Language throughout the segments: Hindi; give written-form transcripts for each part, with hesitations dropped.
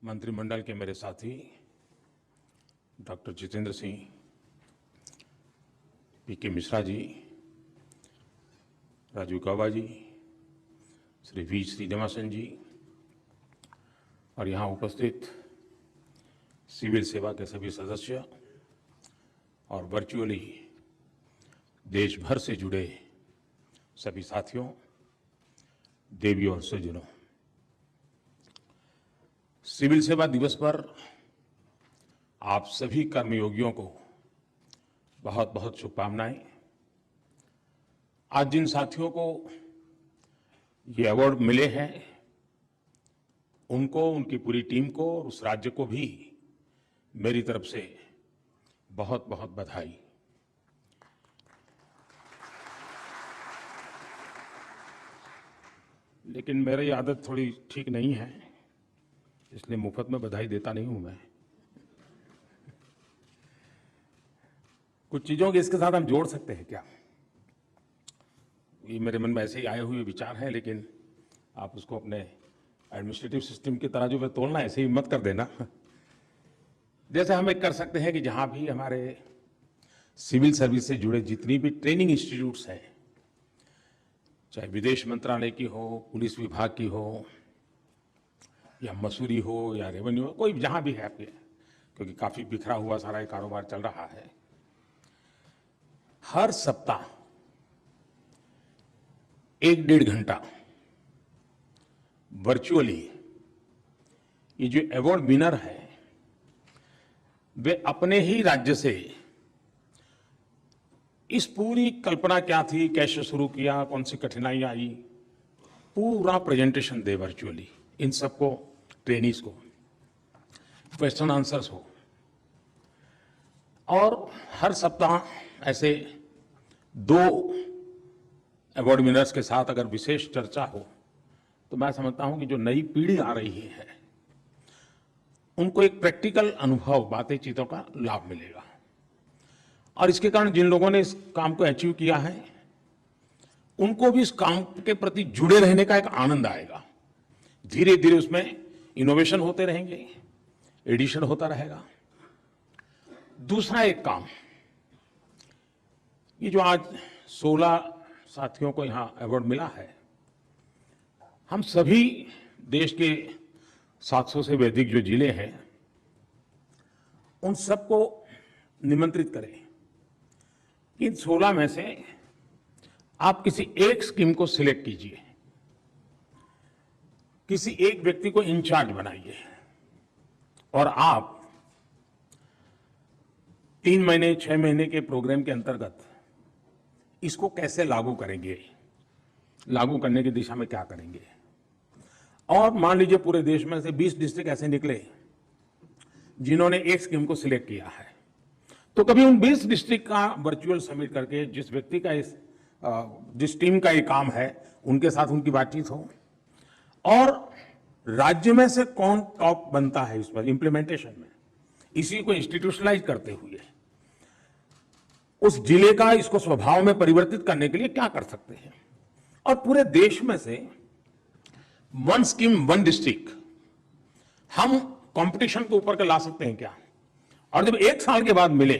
मंत्रिमंडल के मेरे साथी doctor Jitendra Singh, PK Mishra ji, Rajiv Gauba ji, Shri V Srinivasan ji और यहाँ उपस्थित सिविल सेवा के सभी सदस्य और वर्चुअली देश भर से जुड़े सभी साथियों, देवियों और सज्जनों, सिविल सेवा दिवस पर आप सभी कर्मयोगियों को बहुत बहुत शुभकामनाएं। आज जिन साथियों को ये अवार्ड मिले हैं उनको, उनकी पूरी टीम को और उस राज्य को भी मेरी तरफ से बहुत बहुत बधाई। लेकिन मेरी आदत थोड़ी ठीक नहीं है, इसलिए मुफ्त में बधाई देता नहीं हूं मैं। कुछ चीजों के इसके साथ हम जोड़ सकते हैं क्या? ये मेरे मन में ऐसे ही आए हुए विचार हैं, लेकिन आप उसको अपने एडमिनिस्ट्रेटिव सिस्टम की तरह जो है तोड़ना, ऐसे ही मत कर देना। जैसे हम एक कर सकते हैं कि जहां भी हमारे सिविल सर्विस से जुड़े जितनी भी ट्रेनिंग इंस्टीट्यूट्स हैं, चाहे विदेश मंत्रालय की हो, पुलिस विभाग की हो, या मसूरी हो या रेवेन्यू हो, कोई जहां भी है आपके, क्योंकि काफी बिखरा हुआ सारा ये कारोबार चल रहा है, हर सप्ताह 1-1.5 घंटा वर्चुअली ये जो अवार्ड विनर है वे अपने ही राज्य से इस पूरी कल्पना क्या थी, कैसे शुरू किया, कौन सी कठिनाइयां आई, पूरा प्रेजेंटेशन दे वर्चुअली। इन सबको, ट्रेनीज को, क्वेश्चन आंसर्स हो, और हर सप्ताह ऐसे 2 अवार्ड विनर्स के साथ अगर विशेष चर्चा हो तो मैं समझता हूं कि जो नई पीढ़ी आ रही है उनको एक प्रैक्टिकल अनुभव, बातें, चीजों का लाभ मिलेगा। और इसके कारण जिन लोगों ने इस काम को अचीव किया है उनको भी इस काम के प्रति जुड़े रहने का एक आनंद आएगा। धीरे धीरे उसमें इनोवेशन होते रहेंगे, एडिशन होता रहेगा। दूसरा एक काम, ये जो आज 16 साथियों को यहां अवार्ड मिला है, हम सभी देश के 700 से भी अधिक जो जिले हैं उन सबको निमंत्रित करें। इन 16 में से आप किसी एक स्कीम को सिलेक्ट कीजिए, किसी एक व्यक्ति को इंचार्ज बनाइए और आप 3 महीने 6 महीने के प्रोग्राम के अंतर्गत इसको कैसे लागू करेंगे, लागू करने की दिशा में क्या करेंगे। और मान लीजिए पूरे देश में से 20 डिस्ट्रिक्ट ऐसे निकले जिन्होंने एक स्कीम को सिलेक्ट किया है, तो कभी उन 20 डिस्ट्रिक्ट का वर्चुअल समिट करके जिस व्यक्ति का जिस टीम का ये काम है उनके साथ उनकी बातचीत हो, और राज्य में से कौन टॉप बनता है इस पर इम्प्लीमेंटेशन में, इसी को इंस्टीट्यूशनलाइज करते हुए उस जिले का इसको स्वभाव में परिवर्तित करने के लिए क्या कर सकते हैं। और पूरे देश में से 1 स्कीम 1 डिस्ट्रिक्ट हम कंपटीशन के ऊपर के ला सकते हैं क्या? और जब 1 साल के बाद मिले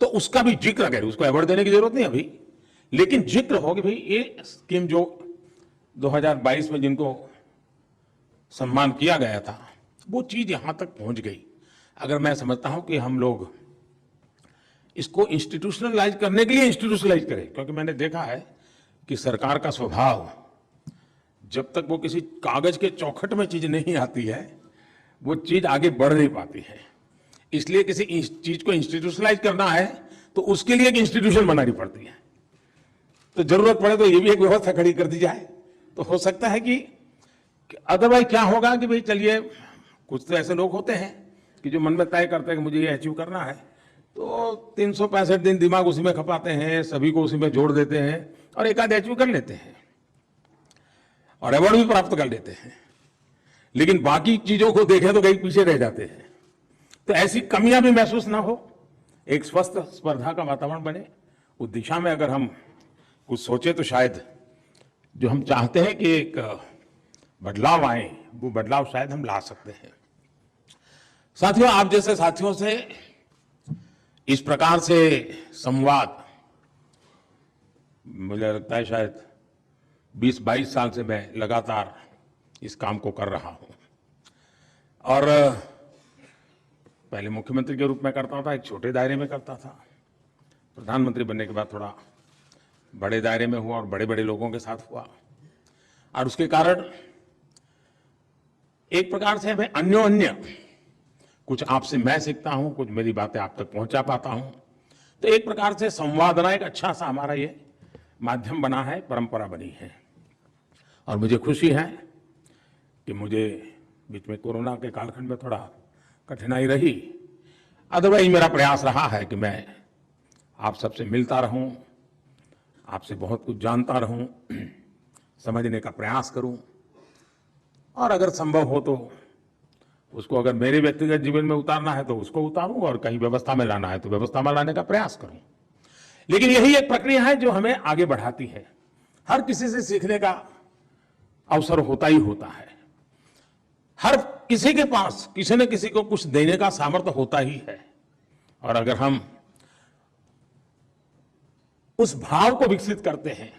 तो उसका भी जिक्र करें, उसको अवार्ड देने की जरूरत नहीं अभी, लेकिन जिक्र हो कि भाई ये स्कीम जो 2022 में जिनको सम्मान किया गया था वो चीज यहां तक पहुंच गई। अगर मैं समझता हूं कि हम लोग इसको इंस्टीट्यूशनलाइज करने के लिए इंस्टीट्यूशनलाइज करें, क्योंकि मैंने देखा है कि सरकार का स्वभाव जब तक वो किसी कागज के चौखट में चीज नहीं आती है वो चीज आगे बढ़ नहीं पाती है। इसलिए किसी चीज को इंस्टीट्यूशनलाइज करना है तो उसके लिए एक इंस्टीट्यूशन बनानी पड़ती है। तो जरूरत पड़े तो ये भी एक व्यवस्था खड़ी कर दी जाए तो हो सकता है कि अदरवाइज क्या होगा कि भाई चलिए, कुछ तो ऐसे लोग होते हैं कि जो मन में तय करते हैं कि मुझे ये अचीव करना है, तो 365 दिन दिमाग उसी में खपाते हैं, सभी को उसी में जोड़ देते हैं और एक आध अचीव कर लेते हैं और अवार्ड भी प्राप्त कर लेते हैं, लेकिन बाकी चीजों को देखें तो कहीं पीछे रह जाते हैं। तो ऐसी कमियां भी महसूस ना हो, एक स्वस्थ स्पर्धा का वातावरण बने, उस दिशा में अगर हम कुछ सोचे तो शायद जो हम चाहते हैं कि एक बदलाव आए वो बदलाव शायद हम ला सकते हैं। साथियों, आप जैसे साथियों से इस प्रकार से संवाद मुझे लगता है शायद 20-22 साल से मैं लगातार इस काम को कर रहा हूं। और पहले मुख्यमंत्री के रूप में करता था, एक छोटे दायरे में करता था। प्रधानमंत्री बनने के बाद थोड़ा बड़े दायरे में हुआ और बड़े बड़े लोगों के साथ हुआ। और उसके कारण एक प्रकार से हमें अन्योन्य कुछ आपसे मैं सीखता हूं, कुछ मेरी बातें आप तक पहुंचा पाता हूं। तो एक प्रकार से संवादना एक अच्छा सा हमारा ये माध्यम बना है, परंपरा बनी है। और मुझे खुशी है कि मुझे बीच में कोरोना के कालखंड में थोड़ा कठिनाई रही, अदरवाइज मेरा प्रयास रहा है कि मैं आप सबसे मिलता रहूं, आपसे बहुत कुछ जानता रहूं, समझने का प्रयास करूं, और अगर संभव हो तो उसको अगर मेरे व्यक्तिगत जीवन में उतारना है तो उसको उतारूं, और कहीं व्यवस्था में लाना है तो व्यवस्था में लाने का प्रयास करूं। लेकिन यही एक प्रक्रिया है जो हमें आगे बढ़ाती है। हर किसी से सीखने का अवसर होता ही होता है। हर किसी के पास किसी न किसी को कुछ देने का सामर्थ्य होता ही है। और अगर हम उस भाव को विकसित करते हैं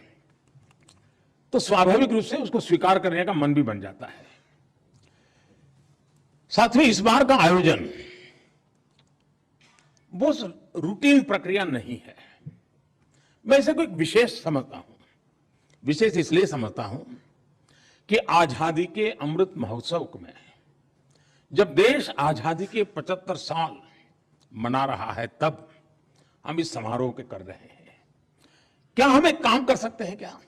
तो स्वाभाविक रूप से उसको स्वीकार करने का मन भी बन जाता है। साथियों, इस बार का आयोजन वो रूटीन प्रक्रिया नहीं है। मैं इसे कोई विशेष समझता हूं। विशेष इसलिए समझता हूं कि आजादी के अमृत महोत्सव में जब देश आजादी के 75 साल मना रहा है, तब हम इस समारोह के कर रहे हैं। क्या हम एक काम कर सकते हैं क्या?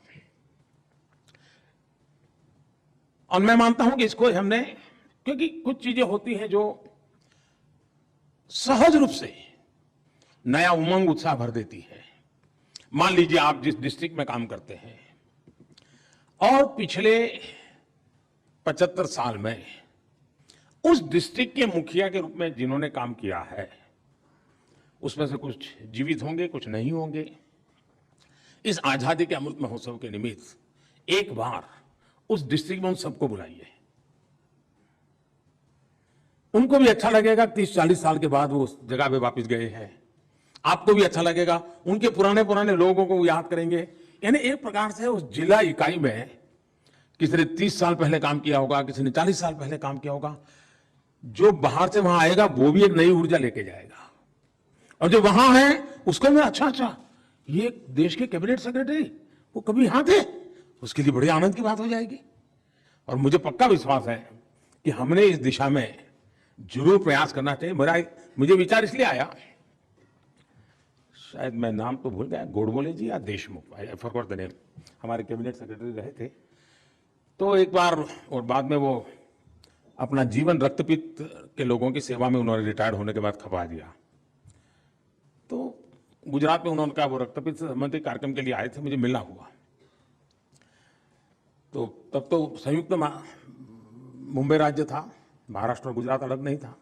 और मैं मानता हूं कि इसको हमने, क्योंकि कुछ चीजें होती हैं जो सहज रूप से नया उमंग उत्साह भर देती है। मान लीजिए आप जिस डिस्ट्रिक्ट में काम करते हैं और पिछले 75 साल में उस डिस्ट्रिक्ट के मुखिया के रूप में जिन्होंने काम किया है, उसमें से कुछ जीवित होंगे, कुछ नहीं होंगे। इस आजादी के अमृत महोत्सव के निमित्त एक बार उस डिस्ट्रिक्ट में उन सबको बुलाइए। उनको भी अच्छा लगेगा, 30-40 साल के बाद वो उस जगह पे वापस गए हैं। आपको भी अच्छा लगेगा, उनके पुराने पुराने लोगों को याद करेंगे। यानी एक प्रकार से उस जिला इकाई में किसी ने 30 साल पहले काम किया होगा, किसी ने 40 साल पहले काम किया होगा। जो बाहर से वहां आएगा वो भी एक नई ऊर्जा लेके जाएगा, और जो वहां है उसको भी अच्छा ये देश के कैबिनेट सेक्रेटरी वो कभी यहां थे, उसके लिए बड़े आनंद की बात हो जाएगी। और मुझे पक्का विश्वास है कि हमने इस दिशा में जरूर प्रयास करना चाहिए। मुझे विचार इसलिए आया, शायद मैं नाम तो भूल गया, गोडबोले जी या Deshmukh, I forgot the name, हमारे कैबिनेट सेक्रेटरी रहे थे। तो एक बार, और बाद में वो अपना जीवन रक्तपित्त के लोगों की सेवा में उन्होंने रिटायर्ड होने के बाद खपा दिया। तो गुजरात में उन्होंने कहा वो रक्तपित्त से संबंधित कार्यक्रम के लिए आए थे, मुझे मिलना हुआ। तो तब तो संयुक्त मुंबई राज्य था, महाराष्ट्र और गुजरात अलग नहीं था।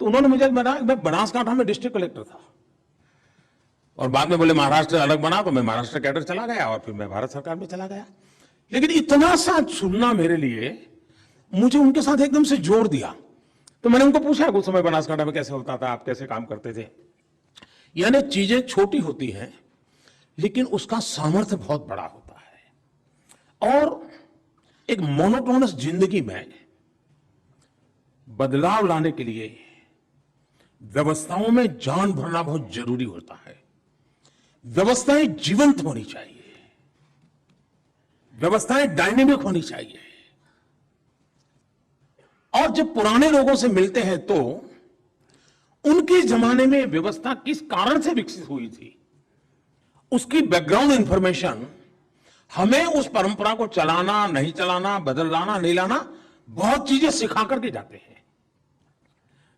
तो उन्होंने मुझे बताया, मैं बनासकांठा में डिस्ट्रिक्ट कलेक्टर था, और बाद में बोले महाराष्ट्र अलग बना, तो मैं महाराष्ट्र कैडर चला गया और फिर मैं भारत सरकार में चला गया। लेकिन इतना सा सुनना मेरे लिए, मुझे उनके साथ एकदम से जोड़ दिया। तो मैंने उनको पूछा कुछ समय बनासकांठा में कैसे होता था, आप कैसे काम करते थे। यानी चीजें छोटी होती हैं लेकिन उसका सामर्थ्य बहुत बड़ा होता है। और एक मोनोटोनस जिंदगी में बदलाव लाने के लिए व्यवस्थाओं में जान भरना बहुत जरूरी होता है। व्यवस्थाएं जीवंत होनी चाहिए, व्यवस्थाएं डायनेमिक होनी चाहिए। और जब पुराने लोगों से मिलते हैं तो उनके जमाने में व्यवस्था किस कारण से विकसित हुई थी, उसकी बैकग्राउंड इंफॉर्मेशन हमें उस परंपरा को चलाना, नहीं चलाना, बदल लाना, नहीं लाना, बहुत चीजें सिखा करके जाते हैं।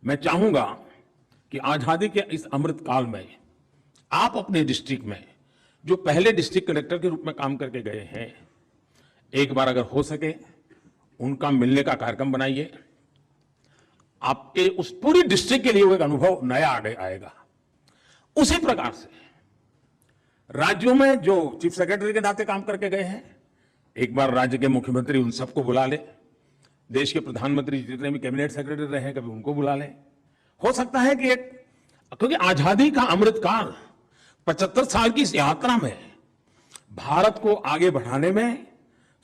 मैं चाहूंगा कि आजादी के इस अमृत काल में आप अपने डिस्ट्रिक्ट में, जो पहले डिस्ट्रिक्ट कलेक्टर के रूप में काम करके गए हैं, एक बार अगर हो सके उनका मिलने का कार्यक्रम बनाइए। आपके उस पूरी डिस्ट्रिक्ट के लिए वो एक अनुभव नया आएगा। उसी प्रकार से राज्यों में जो चीफ सेक्रेटरी के नाते काम करके गए हैं, एक बार राज्य के मुख्यमंत्री उन सबको बुला ले, देश के प्रधानमंत्री जितने भी कैबिनेट सेक्रेटरी रहे हैं कभी उनको बुला लें, हो सकता है कि क्योंकि आजादी का अमृतकाल 75 साल की इस यात्रा में भारत को आगे बढ़ाने में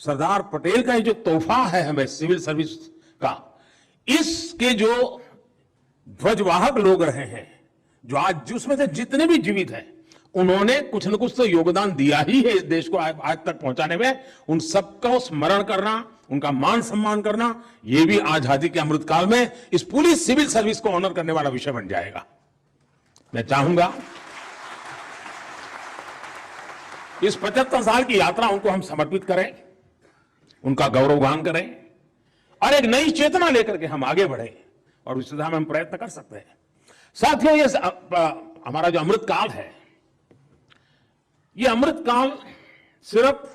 सरदार पटेल का ये जो तोहफा है हमें सिविल सर्विस का, इसके जो ध्वजवाहक लोग रहे हैं, जो आज जिसमें से जितने भी जीवित हैं, उन्होंने कुछ न कुछ तो योगदान दिया ही है इस देश को आज तक पहुंचाने में। उन सबका स्मरण करना, उनका मान सम्मान करना, यह भी आजादी के अमृतकाल में इस पूरी सिविल सर्विस को ऑनर करने वाला विषय बन जाएगा। मैं चाहूंगा इस 75 साल की यात्रा उनको हम समर्पित करें, उनका गौरवगान करें और एक नई चेतना लेकर के हम आगे बढ़े और इस दिशा में हम प्रयत्न कर सकते हैं। साथियों, ये हमारा जो अमृतकाल है, ये अमृतकाल सिर्फ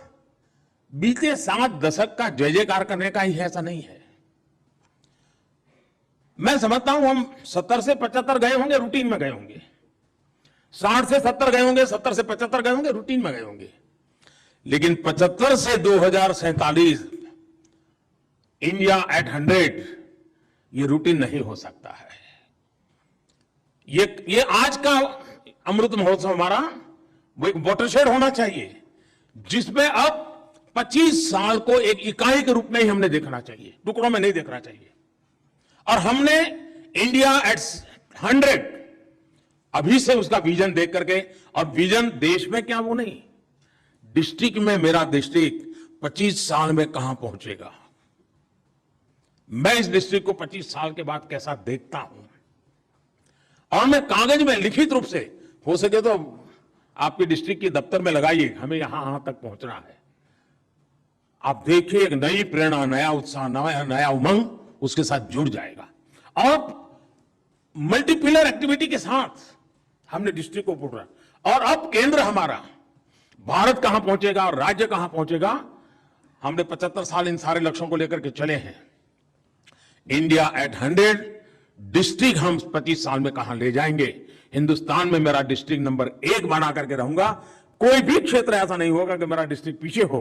बीते 7 दशक का जय जयकार करने का ही है, ऐसा नहीं है। मैं समझता हूं हम 70 से 75 गए होंगे, रूटीन में गए होंगे, 60 से 70 गए होंगे, 70 से 75 गए होंगे, रूटीन में गए होंगे, लेकिन 75 से 2047 इंडिया एट 100 ये रूटीन नहीं हो सकता है। ये आज का अमृत महोत्सव हमारा वो एक वाटरशेड होना चाहिए, जिसमें अब 25 साल को एक इकाई के रूप में ही हमने देखना चाहिए, टुकड़ों में नहीं देखना चाहिए। और हमने इंडिया एट 100 अभी से उसका विजन देख करके, और विजन देश में क्या वो नहीं, डिस्ट्रिक्ट में मेरा डिस्ट्रिक्ट 25 साल में कहां पहुंचेगा, मैं इस डिस्ट्रिक्ट को 25 साल के बाद कैसा देखता हूं, और मैं कागज में लिखित रूप से हो सके तो आपके डिस्ट्रिक्ट के दफ्तर में लगाइए, हमें यहां तक पहुंचना है। आप देखिए एक नई प्रेरणा, नया उत्साह, नया उमंग उसके साथ जुड़ जाएगा। और मल्टीपिलर एक्टिविटी के साथ हमने डिस्ट्रिक्ट को पकड़ा, और अब केंद्र हमारा भारत कहां पहुंचेगा और राज्य कहां पहुंचेगा, हमने 75 साल इन सारे लक्ष्यों को लेकर के चले हैं। इंडिया एट 100 डिस्ट्रिक्ट हम 25 साल में कहां ले जाएंगे, हिंदुस्तान में मेरा डिस्ट्रिक्ट नंबर 1 बना करके रहूंगा। कोई भी क्षेत्र ऐसा नहीं होगा कि मेरा डिस्ट्रिक्ट पीछे हो,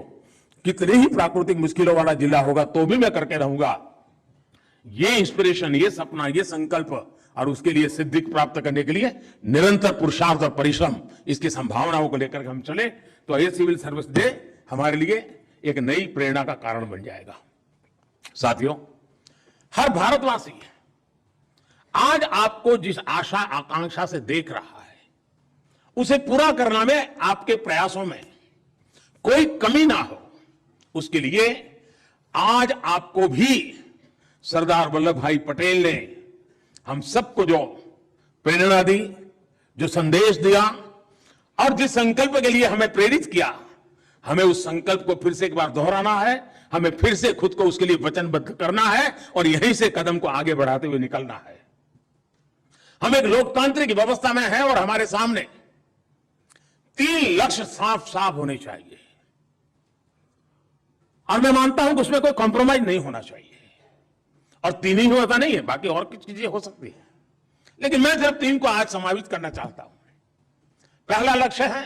कितनी ही प्राकृतिक मुश्किलों वाला जिला होगा तो भी मैं करके रहूंगा। ये इंस्पिरेशन, ये सपना, ये संकल्प, और उसके लिए सिद्धि प्राप्त करने के लिए निरंतर पुरुषार्थ और परिश्रम, इसकी संभावनाओं को लेकर हम चले तो ये सिविल सर्विस डे हमारे लिए एक नई प्रेरणा का कारण बन जाएगा। साथियों, हर भारतवासी आज आपको जिस आशा आकांक्षा से देख रहा है, उसे पूरा करना में आपके प्रयासों में कोई कमी ना हो, उसके लिए आज आपको भी सरदार वल्लभ भाई पटेल ने हम सबको जो प्रेरणा दी, जो संदेश दिया, और जिस संकल्प के लिए हमें प्रेरित किया, हमें उस संकल्प को फिर से एक बार दोहराना है, हमें फिर से खुद को उसके लिए वचनबद्ध करना है और यहीं से कदम को आगे बढ़ाते हुए निकलना है। हम एक लोकतांत्रिक व्यवस्था में हैं और हमारे सामने 3 लक्ष्य साफ साफ होने चाहिए, और मैं मानता हूं कि उसमें कोई कॉम्प्रोमाइज नहीं होना चाहिए। और 3 ही होता नहीं है, बाकी और कुछ चीजें हो सकती है, लेकिन मैं सिर्फ 3 को आज समावित करना चाहता हूं। पहला लक्ष्य है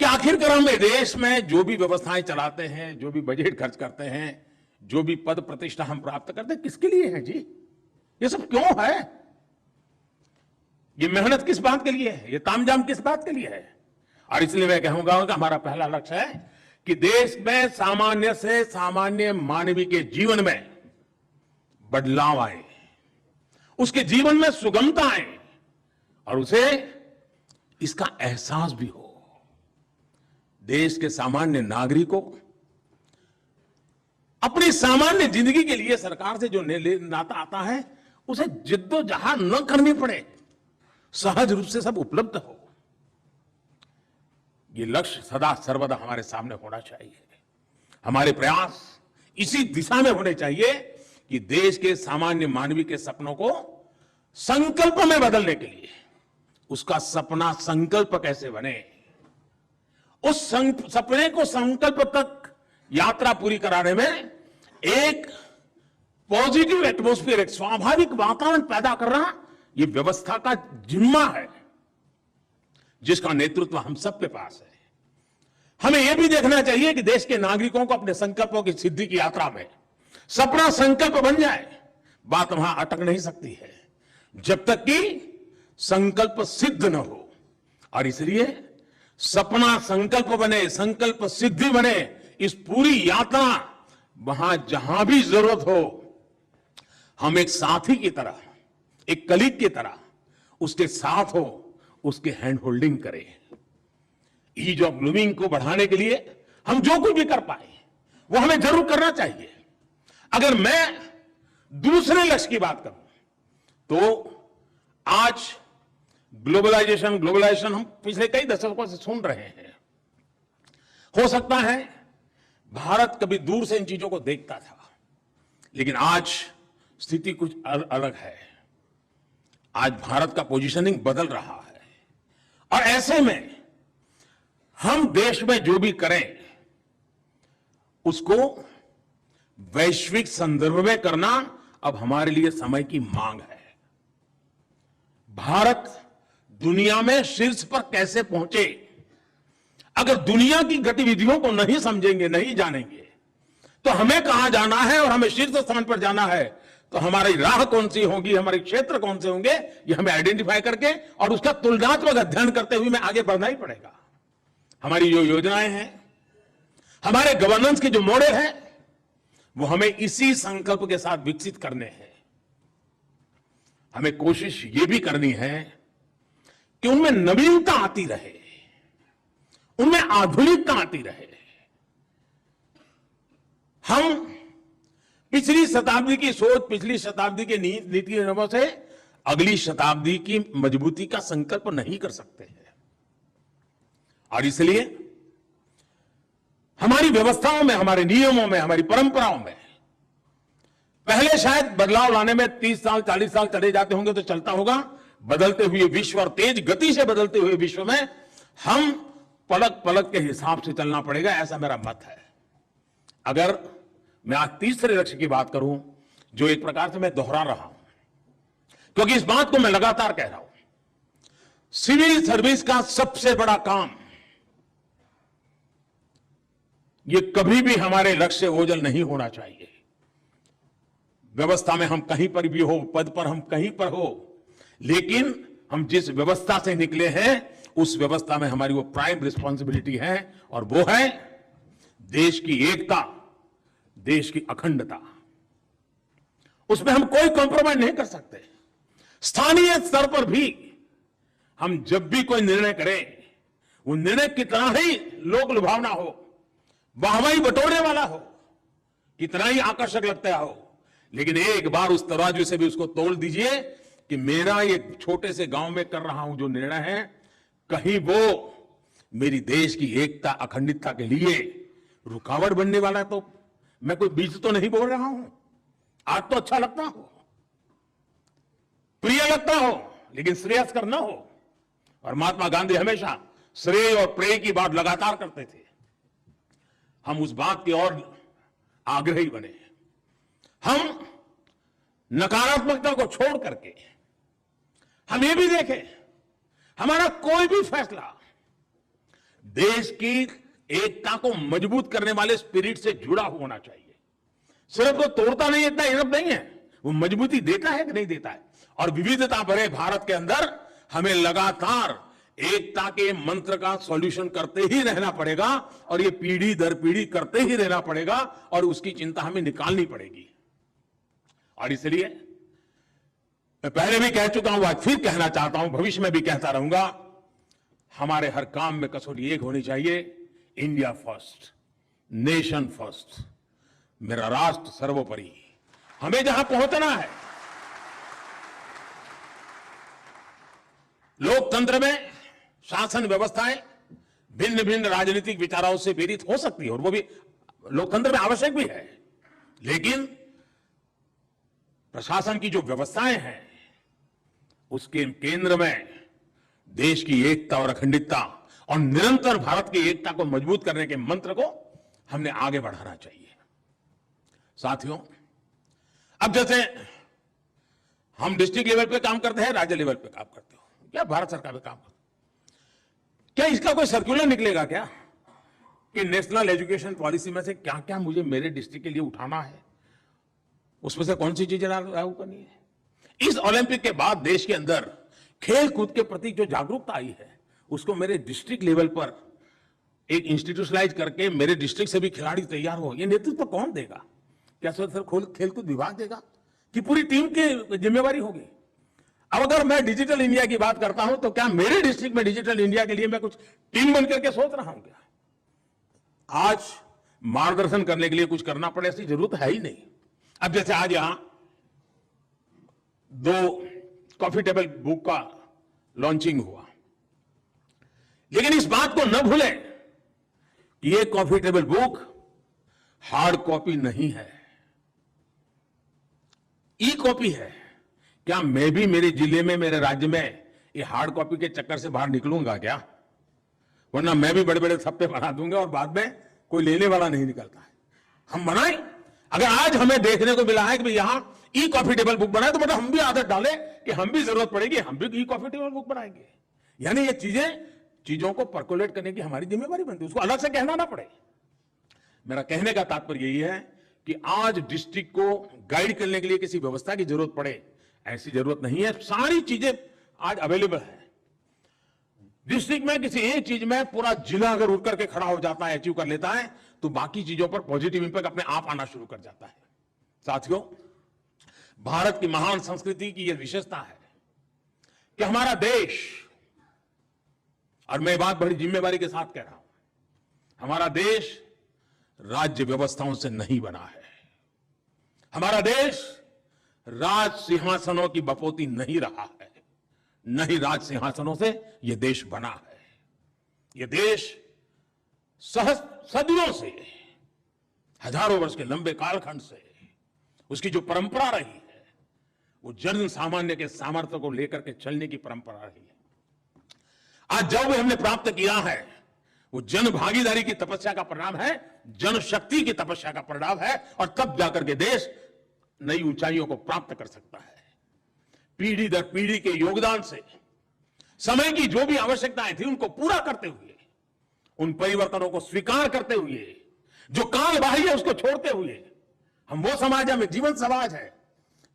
कि आखिरकार हम देश में जो भी व्यवस्थाएं चलाते हैं, जो भी बजट खर्च करते हैं, जो भी पद प्रतिष्ठा हम प्राप्त करते हैं, किसके लिए है जी? ये सब क्यों है? ये मेहनत किस बात के लिए है? ये तामझाम किस बात के लिए है? और इसलिए मैं कहूंगा कि हमारा पहला लक्ष्य है कि देश में सामान्य से सामान्य मानवीय के जीवन में बदलाव आए, उसके जीवन में सुगमता आए, और उसे इसका एहसास भी हो। देश के सामान्य नागरिकों अपनी सामान्य जिंदगी के लिए सरकार से जो नाता आता है, उसे जिद्दोजहद न करनी पड़े, सहज रूप से सब उपलब्ध हो। ये लक्ष्य सदा सर्वदा हमारे सामने होना चाहिए। हमारे प्रयास इसी दिशा में होने चाहिए कि देश के सामान्य मानवीय के सपनों को संकल्प में बदलने के लिए, उसका सपना संकल्प कैसे बने, उस सपने को संकल्प तक यात्रा पूरी कराने में एक पॉजिटिव एटमॉस्फेयर, एक स्वाभाविक वातावरण पैदा करना, यह व्यवस्था का जिम्मा है, जिसका नेतृत्व हम सबके पास है। हमें यह भी देखना चाहिए कि देश के नागरिकों को अपने संकल्पों की सिद्धि की यात्रा में सपना संकल्प बन जाए, बात वहां अटक नहीं सकती है जब तक कि संकल्प सिद्ध न हो। और इसलिए सपना संकल्प बने, संकल्प सिद्धि बने, इस पूरी यात्रा वहां जहां भी जरूरत हो हम एक साथी की तरह, एक कलीग की तरह उसके साथ हो, उसके हैंड होल्डिंग करें। ईज ऑफ लिविंग को बढ़ाने के लिए हम जो कुछ भी कर पाए वो हमें जरूर करना चाहिए। अगर मैं दूसरे लक्ष्य की बात करूं तो आज ग्लोबलाइजेशन हम पिछले कई दशकों से सुन रहे हैं। हो सकता है भारत कभी दूर से इन चीजों को देखता था, लेकिन आज स्थिति कुछ अलग है। आज भारत का पोजीशनिंग बदल रहा है और ऐसे में हम देश में जो भी करें उसको वैश्विक संदर्भ में करना अब हमारे लिए समय की मांग है। भारत दुनिया में शीर्ष पर कैसे पहुंचे, अगर दुनिया की गतिविधियों को नहीं समझेंगे, नहीं जानेंगे, तो हमें कहां जाना है और हमें शीर्ष स्थान पर जाना है, तो हमारी राह कौन सी होगी, हमारे क्षेत्र कौन से होंगे, ये हमें आइडेंटिफाई करके और उसका तुलनात्मक अध्ययन करते हुए हमें आगे बढ़ना ही पड़ेगा। हमारी जो योजनाएं हैं, हमारे गवर्नेंस के जो मॉडल हैं, वो हमें इसी संकल्प के साथ विकसित करने हैं। हमें कोशिश ये भी करनी है कि उनमें नवीनता आती रहे, उनमें आधुनिकता आती रहे। हम पिछली शताब्दी की सोच, पिछली शताब्दी के नीति नियमों से अगली शताब्दी की मजबूती का संकल्प नहीं कर सकते हैं। और इसलिए हमारी व्यवस्थाओं में, हमारे नियमों में, हमारी परंपराओं में पहले शायद बदलाव लाने में 30 साल 40 साल चले जाते होंगे तो चलता होगा। बदलते हुए विश्व और तेज गति से बदलते हुए विश्व में हम पलक पलक के हिसाब से चलना पड़ेगा, ऐसा मेरा मत है। अगर मैं आज तीसरे लक्ष्य की बात करूं, जो एक प्रकार से मैं दोहरा रहा हूं, क्योंकि इस बात को मैं लगातार कह रहा हूं, सिविल सर्विस का सबसे बड़ा काम ये कभी भी हमारे लक्ष्य से ओझल नहीं होना चाहिए। व्यवस्था में हम कहीं पर भी हो, पद पर हम कहीं पर हो, लेकिन हम जिस व्यवस्था से निकले हैं उस व्यवस्था में हमारी वो प्राइम रिस्पॉन्सिबिलिटी है, और वो है देश की एकता, देश की अखंडता। उसमें हम कोई कॉम्प्रोमाइज नहीं कर सकते। स्थानीय स्तर पर भी हम जब भी कोई निर्णय करें, वो निर्णय कितना ही लोक लुभावना हो, वाहवाही बटोरने वाला हो, कितना ही आकर्षक लगता हो, लेकिन एक बार उस तराजू से भी उसको तोल दीजिए कि मेरा ये छोटे से गांव में कर रहा हूं जो निर्णय है, कहीं वो मेरी देश की एकता, अखंडता के लिए रुकावट बनने वाला है, तो मैं कोई बीज तो नहीं बोल रहा हूं। आज तो अच्छा लगता हो, प्रिय लगता हो, लेकिन श्रेयस्कर न हो। और महात्मा गांधी हमेशा श्रेय और प्रेय की बात लगातार करते थे। हम उस बात की ओर आग्रही बने। हम नकारात्मकता को छोड़ करके हम ये भी देखें, हमारा कोई भी फैसला देश की एकता को मजबूत करने वाले स्पिरिट से जुड़ा होना चाहिए। सिर्फ वो तोड़ता नहीं, इतना इनफ नहीं है, वो मजबूती देता है कि नहीं देता है। और विविधता भरे भारत के अंदर हमें लगातार एकता के मंत्र का सॉल्यूशन करते ही रहना पड़ेगा, और ये पीढ़ी दर पीढ़ी करते ही रहना पड़ेगा, और उसकी चिंता हमें निकालनी पड़ेगी। और इसलिए मैं पहले भी कह चुका हूं, आज फिर कहना चाहता हूं, भविष्य में भी कहता रहूंगा, हमारे हर काम में कसौटी एक होनी चाहिए, इंडिया फर्स्ट, नेशन फर्स्ट, मेरा राष्ट्र सर्वोपरि। हमें जहां पहुंचना है, लोकतंत्र में शासन व्यवस्थाएं भिन्न भिन्न राजनीतिक विचारों से प्रेरित हो सकती है, और वो भी लोकतंत्र में आवश्यक भी है, लेकिन प्रशासन की जो व्यवस्थाएं हैं उसके केंद्र में देश की एकता और अखंडता और निरंतर भारत की एकता को मजबूत करने के मंत्र को हमने आगे बढ़ाना चाहिए। साथियों, अब जैसे हम डिस्ट्रिक्ट लेवल पे काम करते हैं, राज्य लेवल पे काम करते हो, क्या भारत सरकार पे काम करते हो, क्या इसका कोई सर्कुलर निकलेगा क्या कि नेशनल एजुकेशन पॉलिसी में से क्या क्या मुझे मेरे डिस्ट्रिक्ट के लिए उठाना है, उसमें से कौन सी चीजें लागू करनी है। इस ओलंपिक के बाद देश के अंदर खेल कूद के प्रति जो जागरूकता आई है, उसको मेरे डिस्ट्रिक्ट लेवल पर एक इंस्टीट्यूशनलाइज करके मेरे डिस्ट्रिक्ट से भी खिलाड़ी तैयार हो। ये नेतृत्व कौन देगा? क्या सिर्फ खेलकूद विभाग देगा कि पूरी टीम की जिम्मेवारी होगी? अब अगर मैं डिजिटल इंडिया की बात करता हूं तो क्या मेरे डिस्ट्रिक्ट में डिजिटल इंडिया के लिए मैं कुछ टीम बनकर के सोच रहा हूं क्या? आज मार्गदर्शन करने के लिए कुछ करना पड़े ऐसी जरूरत है ही नहीं। अब जैसे आज यहां 2 कॉफी टेबल बुक का लॉन्चिंग हुआ, लेकिन इस बात को न भूलें कि ये coffee table book hard copy नहीं है, ई कॉपी है। क्या मैं भी मेरे जिले में, मेरे राज्य में ये हार्ड कॉपी के चक्कर से बाहर निकलूंगा क्या? वरना मैं भी बड़े बड़े छप्पे बना दूंगा और बाद में कोई लेने वाला नहीं निकलता है। हम बनाएं। अगर आज हमें देखने को मिला है कि यहां ई कॉफी टेबल बुक बनाए, तो मतलब हम भी आदत डालें कि हम भी जरूरत पड़ेगी, हम भी ई कॉफी टेबल बुक बनाएंगे। यानी ये चीजों को परकोलेट करने की हमारी जिम्मेवारी बनती है, उसको अलग से कहना ना पड़े। मेरा कहने का तात्पर्य यही है कि आज डिस्ट्रिक्ट को गाइड करने के लिए किसी व्यवस्था की जरूरत पड़े, ऐसी जरूरत नहीं है। सारी चीजें आज अवेलेबल है। डिस्ट्रिक्ट में किसी एक चीज में पूरा जिला अगर उठ करके खड़ा हो जाता है, अचीव कर लेता है, तो बाकी चीजों पर पॉजिटिव इंपैक्ट अपने आप आना शुरू कर जाता है। साथियों, भारत की महान संस्कृति की यह विशेषता है कि हमारा देश, और मैं बात बड़ी जिम्मेवारी के साथ कह रहा हूं, हमारा देश राज्य व्यवस्थाओं से नहीं बना है। हमारा देश राज सिंहासनों की बपोती नहीं रहा है, नहीं राज सिंहासनों से यह देश बना है। यह देश सदियों से, हजारों वर्ष के लंबे कालखंड से उसकी जो परंपरा रही है, वो जन सामान्य के सामर्थ्य को लेकर के चलने की परंपरा रही है। आज जो भी हमने प्राप्त किया है, वो जन भागीदारी की तपस्या का परिणाम है, जनशक्ति की तपस्या का परिणाम है, और तब जाकर के देश नई ऊंचाइयों को प्राप्त कर सकता है। पीढ़ी दर पीढ़ी के योगदान से समय की जो भी आवश्यकताएं थी, उनको पूरा करते हुए, उन परिवर्तनों को स्वीकार करते हुए, जो काल बाह्य है उसको छोड़ते हुए, हम वो समाज है, जीवन समाज है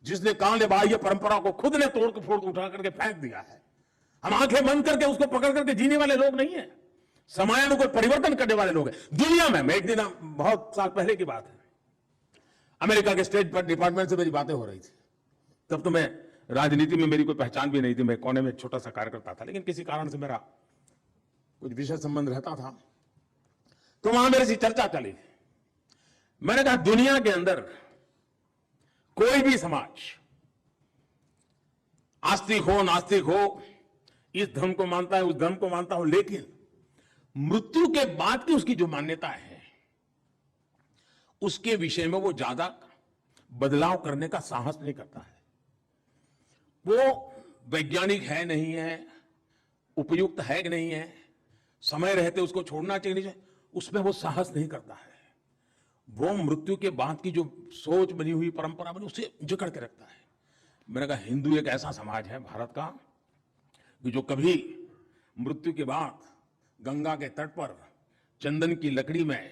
जिसने काल बाह्य परंपरा को खुद ने तोड़ के फोड़ उठा करके फेंक दिया है। हम आंखें बंद करके उसको पकड़ करके जीने वाले लोग नहीं है, समयानुकूल परिवर्तन करने वाले लोग हैं। दुनिया में, मैं एक दिन, बहुत साल पहले की बात है, अमेरिका के स्टेट डिपार्टमेंट से मेरी बातें हो रही थी। तब तो मैं राजनीति में, मेरी कोई पहचान भी नहीं थी, मैं कोने में एक छोटा सा कार्यकर्ता था, लेकिन किसी कारण से मेरा कुछ विषय संबंध रहता था, तो वहां मेरे से चर्चा चली। मैंने कहा, दुनिया के अंदर कोई भी समाज, आस्तिक हो नास्तिक हो, इस धर्म को मानता है, उस धर्म को मानता हो, लेकिन मृत्यु के बाद की उसकी जो मान्यता है, उसके विषय में वो ज्यादा बदलाव करने का साहस नहीं करता है। वो वैज्ञानिक है नहीं है, उपयुक्त है कि नहीं है, समय रहते उसको छोड़ना चाहिए नहीं चाहिए, उसमें वो साहस नहीं करता है। वो मृत्यु के बाद की जो सोच बनी हुई, परंपरा बनी, उसे जकड़ के रखता है। मैंने कहा, हिंदू एक ऐसा समाज है भारत का कि जो कभी मृत्यु के बाद गंगा के तट पर चंदन की लकड़ी में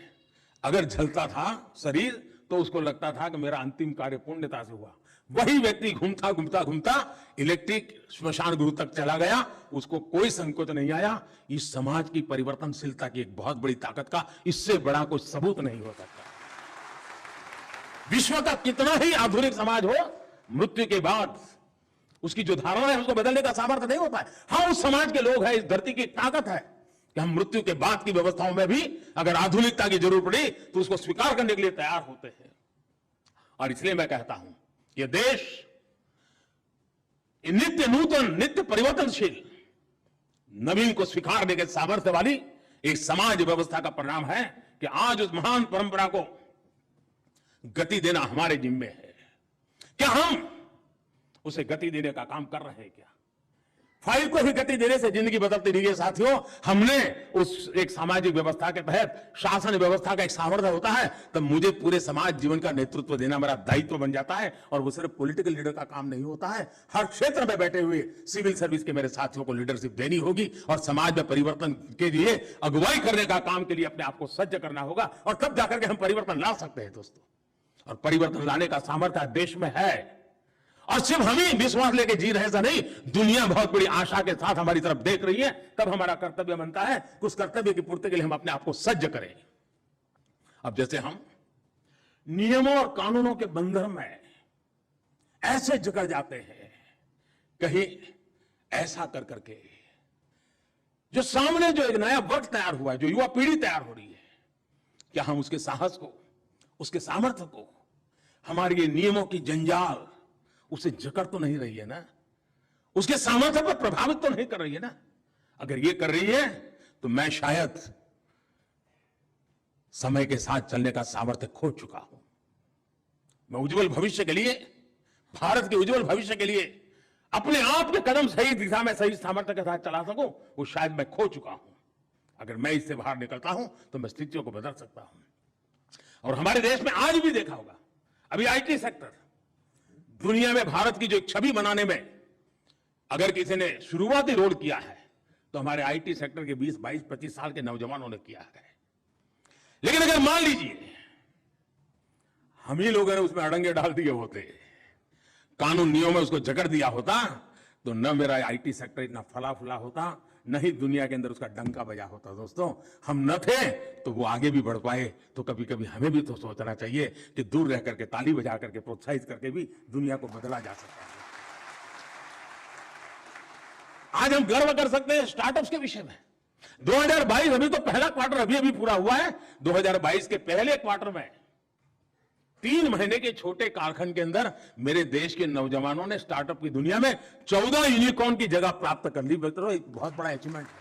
अगर जलता था शरीर, तो उसको लगता था कि मेरा अंतिम कार्य पुण्यता से हुआ। वही व्यक्ति घूमता घूमता घूमता इलेक्ट्रिक श्मशान गृह तक चला गया, उसको कोई संकोच नहीं आया। इस समाज की परिवर्तनशीलता की एक बहुत बड़ी ताकत का इससे बड़ा कोई सबूत नहीं हो सकता। विश्व का कितना ही आधुनिक समाज हो, मृत्यु के बाद उसकी जो धारणा है उसको बदलने का सामर्थ्य नहीं होता है। हाँ, उस समाज के लोग हैं, इस धरती की ताकत है कि हम मृत्यु के बाद की व्यवस्थाओं में भी अगर आधुनिकता की जरूरत पड़ी तो उसको स्वीकार करने के लिए तैयार होते हैं। और इसलिए मैं कहता हूं, यह देश नित्य नूतन, नित्य परिवर्तनशील, नवीन को स्वीकारने के सामर्थ्य वाली एक समाज व्यवस्था का परिणाम है कि आज उस महान परंपरा को गति देना हमारे जिम्मे है। क्या हम उसे गति देने का काम कर रहे हैं? क्या फाइल को ही गति देने से जिंदगी बदलती नहीं है साथियों। हमने उस एक सामाजिक व्यवस्था के तहत शासन व्यवस्था का एक सामर्थ्य होता है, तब मुझे पूरे समाज जीवन का नेतृत्व देना मेरा दायित्व बन जाता है। और वो सिर्फ पॉलिटिकल लीडर का काम नहीं होता है, हर क्षेत्र में बैठे हुए सिविल सर्विस के मेरे साथियों को लीडरशिप देनी होगी और समाज में परिवर्तन के लिए अगुवाई करने का काम के लिए अपने आप को सज्ज करना होगा, और तब जाकर के हम परिवर्तन ला सकते हैं दोस्तों। और परिवर्तन लाने का सामर्थ्य देश में है। और सिर्फ हम ही विश्वास लेके जी रहे ऐसा नहीं, दुनिया बहुत बड़ी आशा के साथ हमारी तरफ देख रही है। तब हमारा कर्तव्य बनता है कि उस कर्तव्य की पूर्ति के लिए हम अपने आप को सज्ज करें। अब जैसे हम नियमों और कानूनों के बंधन में ऐसे जकड़ जाते हैं, कहीं ऐसा कर करके जो सामने जो एक नया वर्ग तैयार हुआ है, जो युवा पीढ़ी तैयार हो रही है, क्या हम उसके साहस को, उसके सामर्थ्य को, हमारे ये नियमों की जंजाल उसे जकड़ तो नहीं रही है ना, उसके सामर्थ्य पर प्रभावित तो नहीं कर रही है ना? अगर ये कर रही है तो मैं शायद समय के साथ चलने का सामर्थ्य खो चुका हूं। मैं उज्जवल भविष्य के लिए, भारत के उज्जवल भविष्य के लिए अपने आप के कदम सही दिशा में, सही सामर्थ्य के साथ चला सकूं, वो शायद मैं खो चुका हूं। अगर मैं इससे बाहर निकलता हूं तो मैं स्थितियों को बदल सकता हूं। और हमारे देश में आज भी देखा होगा, अभी आईटी सेक्टर दुनिया में भारत की जो एक छवि बनाने में अगर किसी ने शुरुआती रोल किया है तो हमारे आईटी सेक्टर के 20, 22, 25 साल के नौजवानों ने किया है। लेकिन अगर मान लीजिए हम ही लोगों ने उसमें अड़ंगे डाल दिए होते, कानून नियम में उसको जकड़ दिया होता, तो न मेरा आईटी सेक्टर इतना फला फुला होता, न ही दुनिया के अंदर उसका डंका बजा होता। दोस्तों, हम न थे तो वो आगे भी बढ़ पाए। तो कभी कभी हमें भी तो सोचना चाहिए कि दूर रह करके, ताली बजा करके, प्रोत्साहित करके भी दुनिया को बदला जा सकता है। आज हम गर्व कर सकते हैं स्टार्टअप्स के विषय में। 2022 अभी तो पहला क्वार्टर अभी पूरा हुआ है। 2022 के पहले क्वार्टर में 3 महीने के छोटे कालखंड के अंदर मेरे देश के नौजवानों ने स्टार्टअप की दुनिया में 14 यूनिकॉर्न की जगह प्राप्त कर ली। एक बहुत बड़ा अचीवमेंट है।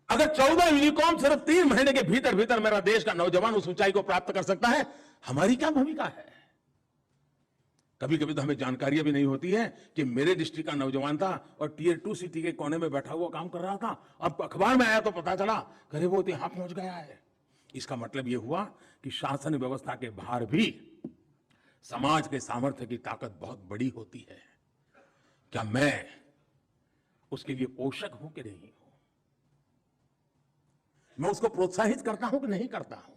अगर 14 यूनिकॉर्न सिर्फ 3 महीने के भीतर भीतर मेरा देश का नौजवान उस ऊंचाई को प्राप्त कर सकता है, हमारी क्या भूमिका है? कभी कभी तो हमें जानकारी भी नहीं होती है कि मेरे डिस्ट्रिक्ट का नौजवान था और टियर 2 सिटी के कोने में बैठा हुआ काम कर रहा था। अब अखबार में आया तो पता चला, अरे वो तो यहां पहुंच गया है। इसका मतलब यह हुआ कि शासन व्यवस्था के बाहर भी समाज के सामर्थ्य की ताकत बहुत बड़ी होती है। क्या मैं उसके लिए पोषक हूं कि नहीं हूं? मैं उसको प्रोत्साहित करता हूं कि नहीं करता हूं?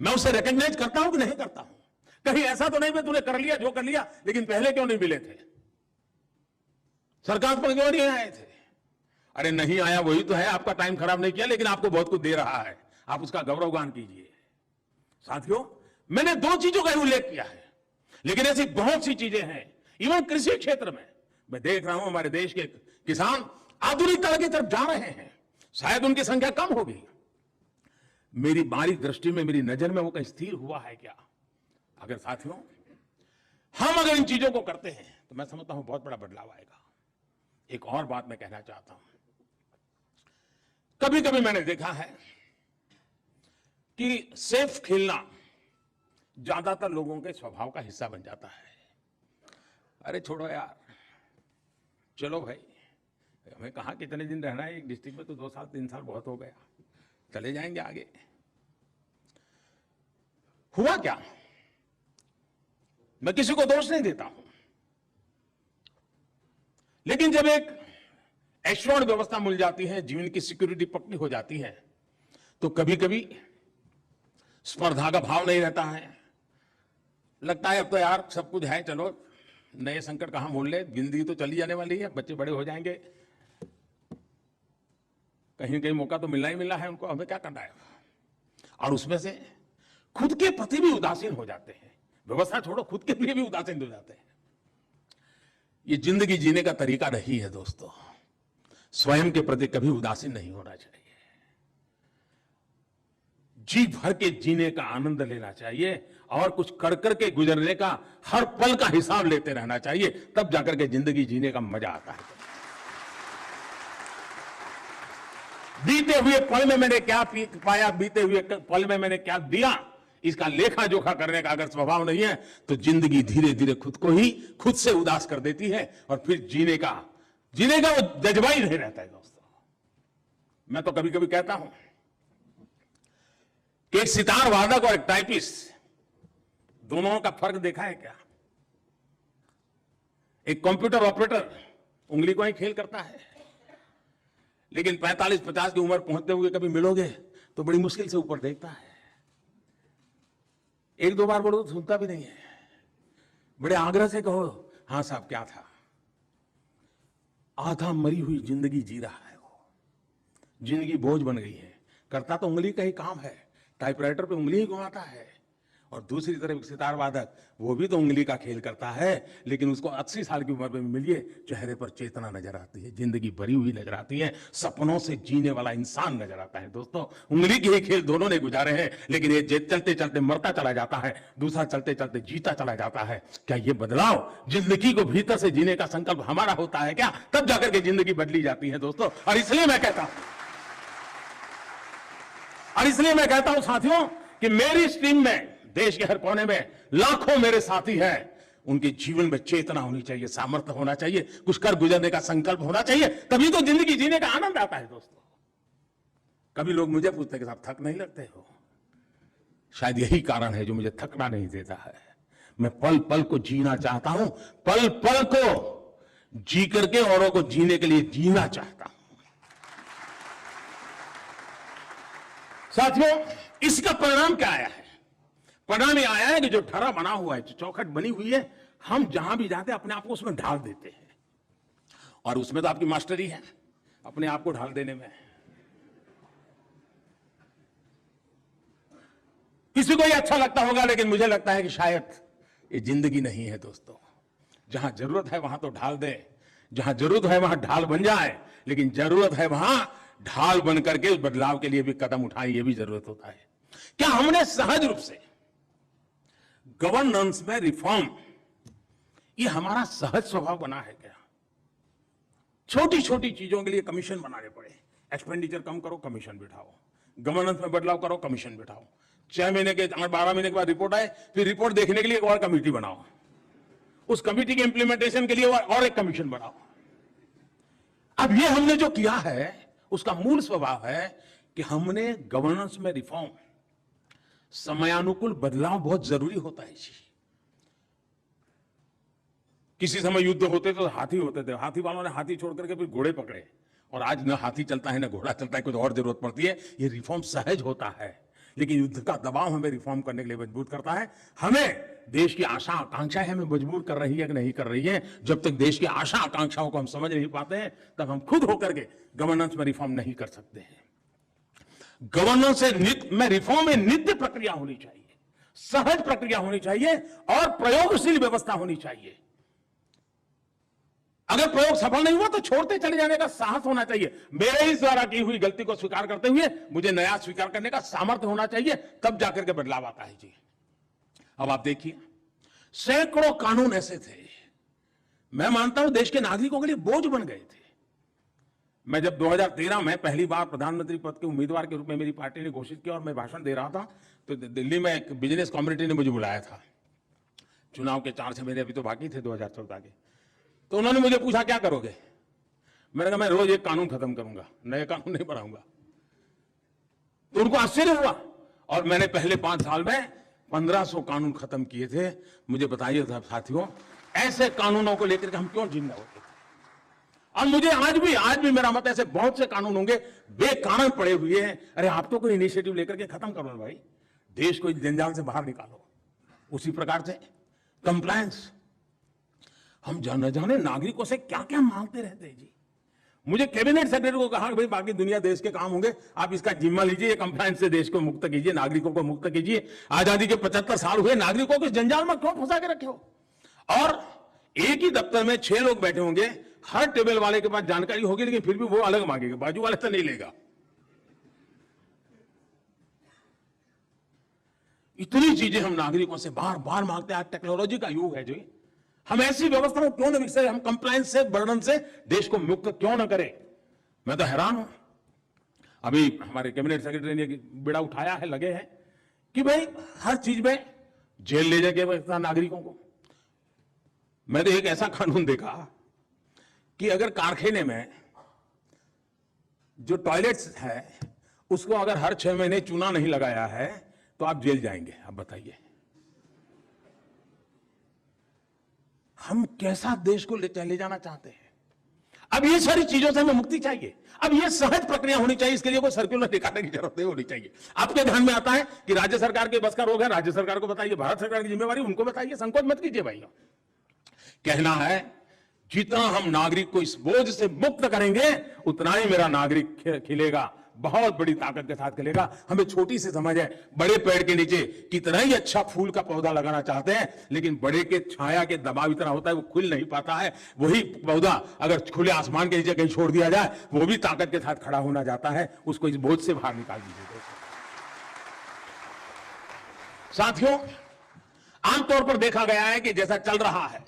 मैं उसे रिकॉग्नाइज करता हूं कि नहीं करता हूं? कहीं ऐसा तो नहीं मैं तूने कर लिया जो कर लिया, लेकिन पहले क्यों नहीं मिले थे? सरकार पर क्यों नहीं आए थे? अरे नहीं आया वही तो है, आपका टाइम खराब नहीं किया, लेकिन आपको बहुत कुछ दे रहा है, आप उसका गौरवगान कीजिए। साथियों, मैंने 2 चीजों का उल्लेख किया है, लेकिन ऐसी बहुत सी चीजें हैं। इवन कृषि क्षेत्र में मैं देख रहा हूं हमारे देश के किसान आधुनिकता की तरफ जा रहे हैं। शायद उनकी संख्या कम होगी, मेरी बारीक दृष्टि में, मेरी नजर में वो कहीं स्थिर हुआ है क्या? अगर साथियों हम अगर इन चीजों को करते हैं तो मैं समझता हूं बहुत बड़ा बदलाव आएगा। एक और बात मैं कहना चाहता हूं, कभी कभी मैंने देखा है कि सेफ खेलना ज्यादातर लोगों के स्वभाव का हिस्सा बन जाता है। अरे छोड़ो यार, चलो भाई, हमें कहां कितने दिन रहना है एक डिस्ट्रिक्ट में, तो 2 साल 3 साल बहुत हो गया, चले जाएंगे आगे। हुआ क्या? मैं किसी को दोष नहीं देता हूं, लेकिन जब एक एश्योर्ड व्यवस्था मिल जाती है, जीवन की सिक्योरिटी पक्की हो जाती है, तो कभी कभी स्पर्धा का भाव नहीं रहता है। लगता है अब तो यार सब कुछ है, चलो नए संकट कहां मोड़ ले, जिंदगी तो चली जाने वाली है, बच्चे बड़े हो जाएंगे, कहीं कहीं मौका तो मिलना ही मिलना है उनको, हमें क्या करना है? और उसमें से खुद के प्रति भी उदासीन हो जाते हैं। व्यवस्था छोड़ो, खुद के लिए भी उदासीन हो जाते हैं। ये जिंदगी जीने का तरीका नहीं है दोस्तों। स्वयं के प्रति कभी उदासीन नहीं होना चाहिए, जी भर के जीने का आनंद लेना चाहिए और कुछ कर करके गुजरने का हर पल का हिसाब लेते रहना चाहिए, तब जाकर के जिंदगी जीने का मजा आता है। बीते हुए पल में मैंने क्या पाया, बीते हुए पल में मैंने क्या दिया, इसका लेखा जोखा करने का अगर स्वभाव नहीं है तो जिंदगी धीरे धीरे खुद से उदास कर देती है और फिर जीने का वो जज्बा ही नहीं रहता है दोस्तों। मैं तो कभी कभी कहता हूं कि एक सितार वादक और एक टाइपिस्ट, दोनों का फर्क देखा है क्या? एक कंप्यूटर ऑपरेटर उंगली को ही खेल करता है, लेकिन 45-50 की उम्र पहुंचते हुए कभी मिलोगे तो बड़ी मुश्किल से ऊपर देखता है। एक दो बार बोलो तो सुनता भी नहीं है। बड़े आग्रह से कहो, हाँ साहब क्या था। आधा मरी हुई जिंदगी जी रहा है वो, जिंदगी बोझ बन गई है। करता तो उंगली का ही काम है, टाइपराइटर पे उंगली ही घुमाता है। और दूसरी तरफ सितार वादक, वो भी तो उंगली का खेल करता है, लेकिन उसको 80 साल की उम्र में मिलिए, चेहरे पर चेतना नजर आती है, जिंदगी भरी हुई नजर आती है, सपनों से जीने वाला इंसान नजर आता है। दोस्तों, उंगली के ही खेल दोनों ने गुजारे हैं, लेकिन ये चलते चलते मरता चला जाता है, दूसरा चलते चलते जीता चला जाता है। क्या ये बदलाव जिंदगी को भीतर से जीने का संकल्प हमारा होता है क्या? तब जाकर के जिंदगी बदली जाती है दोस्तों। और इसलिए मैं कहता हूं साथियों कि मेरी इस टीम में देश के हर कोने में लाखों मेरे साथी हैं। उनके जीवन में चेतना होनी चाहिए, सामर्थ्य होना चाहिए, कुछ कर गुजरने का संकल्प होना चाहिए, तभी तो जिंदगी जीने का आनंद आता है दोस्तों। कभी लोग मुझे पूछते हैं कि साहब थक नहीं लगते हो? शायद यही कारण है जो मुझे थकना नहीं देता है। मैं पल पल को जीना चाहता हूं, पल पल को जी करके औरों को जीने के लिए जीना चाहता हूं। साथियों, इसका परिणाम क्या आया है? परिणाम यह आया है कि जो ठरा बना हुआ है, जो चौखट बनी हुई है, हम जहां भी जाते हैं अपने आप को उसमें ढाल देते हैं। और उसमें तो आपकी मास्टरी है, अपने आप को ढाल देने में। किसी को ये अच्छा लगता होगा, लेकिन मुझे लगता है कि शायद ये जिंदगी नहीं है दोस्तों। जहां जरूरत है वहां तो ढाल दे, जहां जरूरत है वहां ढाल बन जाए, लेकिन जरूरत है वहां ढाल बन करके उस बदलाव के लिए भी कदम उठाए, ये भी जरूरत होता है। क्या हमने सहज रूप से गवर्नेंस में रिफॉर्म, ये हमारा सहज स्वभाव बना है क्या? छोटी छोटी चीजों के लिए कमीशन बनाने पड़े, एक्सपेंडिचर कम करो, कमीशन बिठाओ, गवर्नेंस में बदलाव करो, कमीशन बिठाओ, 6 महीने के 12 महीने के बाद रिपोर्ट आए, फिर रिपोर्ट देखने के लिए एक और कमेटी बनाओ, उस कमेटी के इंप्लीमेंटेशन के लिए और एक कमीशन बनाओ। अब ये हमने जो किया है उसका मूल स्वभाव है कि हमने गवर्नेंस में रिफॉर्म, समयानुकूल बदलाव बहुत जरूरी होता है जी। किसी समय युद्ध होते तो हाथी होते थे, हाथी वालों ने हाथी छोड़ करके फिर घोड़े पकड़े, और आज न हाथी चलता है न घोड़ा चलता है, कुछ और जरूरत पड़ती है। ये रिफॉर्म सहज होता है, लेकिन युद्ध का दबाव हमें रिफॉर्म करने के लिए मजबूर करता है। हमें देश की आशा आकांक्षाएं हमें मजबूर कर रही है कि नहीं कर रही है। जब तक देश की आशा आकांक्षाओं को हम समझ नहीं पाते हैं, तब हम खुद होकर के गवर्नेंस में रिफॉर्म नहीं कर सकते हैं। गवर्नेंस में रिफॉर्म में नित्य प्रक्रिया होनी चाहिए, सहज प्रक्रिया होनी चाहिए और प्रयोगशील व्यवस्था होनी चाहिए। अगर प्रयोग सफल नहीं हुआ तो छोड़ते चले जाने का साहस होना चाहिए। मेरे ही द्वारा की हुई गलती को स्वीकार करते हुए मुझे नया स्वीकार करने का सामर्थ्य होना चाहिए, तब जाकर के बदलाव आता है जी। अब आप देखिए, सैकड़ों कानून ऐसे थे, मैं मानता हूं देश के नागरिकों के लिए बोझ बन गए थे। मैं जब 2013 में पहली बार प्रधानमंत्री पद के उम्मीदवार के रूप में मेरी पार्टी ने घोषित किया और मैं भाषण दे रहा था, तो दिल्ली में एक बिजनेस कम्युनिटी ने मुझे बुलाया था। चुनाव के 4-6 महीने अभी तो बाकी थे 2014 के। तो उन्होंने मुझे पूछा क्या करोगे? मैंने कहा मैं रोज एक कानून खत्म करूंगा, नए कानून नहीं बनाऊंगा। तो उनको आश्चर्य हुआ, और मैंने पहले 5 साल में 1500 कानून खत्म किए थे। मुझे बताइए साथियों, ऐसे कानूनों को लेकर के हम क्यों जिंदा होते थे? और मुझे आज भी मेरा मत, ऐसे बहुत से कानून होंगे बेकानून पड़े हुए हैं। अरे आप तो कोई इनिशिएटिव लेकर के खत्म करो ना भाई, देश को जंजाल से बाहर निकालो। उसी प्रकार से कंप्लायंस, हम न जाने नागरिकों से क्या क्या मांगते रहते हैं जी। मुझे कैबिनेट सेक्रेटरी को कहा कि भाई बाकी दुनिया देश के काम होंगे, आप इसका जिम्मा लीजिए, कंप्लायंस से देश को मुक्त कीजिए, नागरिकों को मुक्त कीजिए। आजादी के 75 साल हुए, नागरिकों को इस जंजाल में क्यों फंसा के रखे हो? और एक ही दफ्तर में 6 लोग बैठे होंगे, हर टेबल वाले के पास जानकारी होगी, लेकिन फिर भी वो अलग मांगेगा, बाजू वाले तो नहीं लेगा। इतनी चीजें हम नागरिकों से बार बार मांगते हैं। आज टेक्नोलॉजी का युग है जी, हम ऐसी व्यवस्था को क्यों न विकसित, हम कंप्लायंस से, बर्डन से देश को मुक्त क्यों न करें? मैं तो हैरान हूं। अभी हमारे कैबिनेट सेक्रेटरी ने बेड़ा उठाया है, लगे हैं कि भाई हर चीज में जेल ले जाके नागरिकों को। मैंने एक ऐसा कानून देखा कि अगर कारखाने में जो टॉयलेट्स है उसको अगर हर 6 महीने चूना नहीं लगाया है तो आप जेल जाएंगे। अब बताइए हम कैसा देश को ले जाना चाहते हैं? अब ये सारी चीजों से हमें मुक्ति चाहिए। अब ये सहज प्रक्रिया होनी चाहिए, इसके लिए कोई सर्कुलर निकालने की जरूरत नहीं होनी चाहिए। आपके ध्यान में आता है कि राज्य सरकार के बस का रोग है, राज्य सरकार को बताइए, भारत सरकार की जिम्मेवारी उनको बताइए, संकोच मत कीजिए भाइयों। कहना है जितना हम नागरिक को इस बोझ से मुक्त करेंगे उतना ही मेरा नागरिक खिलेगा, बहुत बड़ी ताकत के साथ खिलेगा। हमें छोटी सी समझ है, बड़े पेड़ के नीचे कितना ही अच्छा फूल का पौधा लगाना चाहते हैं, लेकिन बड़े के छाया के दबाव इतना होता है वो खुल नहीं पाता है। वही पौधा अगर खुले आसमान के नीचे कहीं छोड़ दिया जाए वो भी ताकत के साथ खड़ा होना जाता है। उसको इस बोझ से बाहर निकाल दीजिए। साथियों, आमतौर पर देखा गया है कि जैसा चल रहा है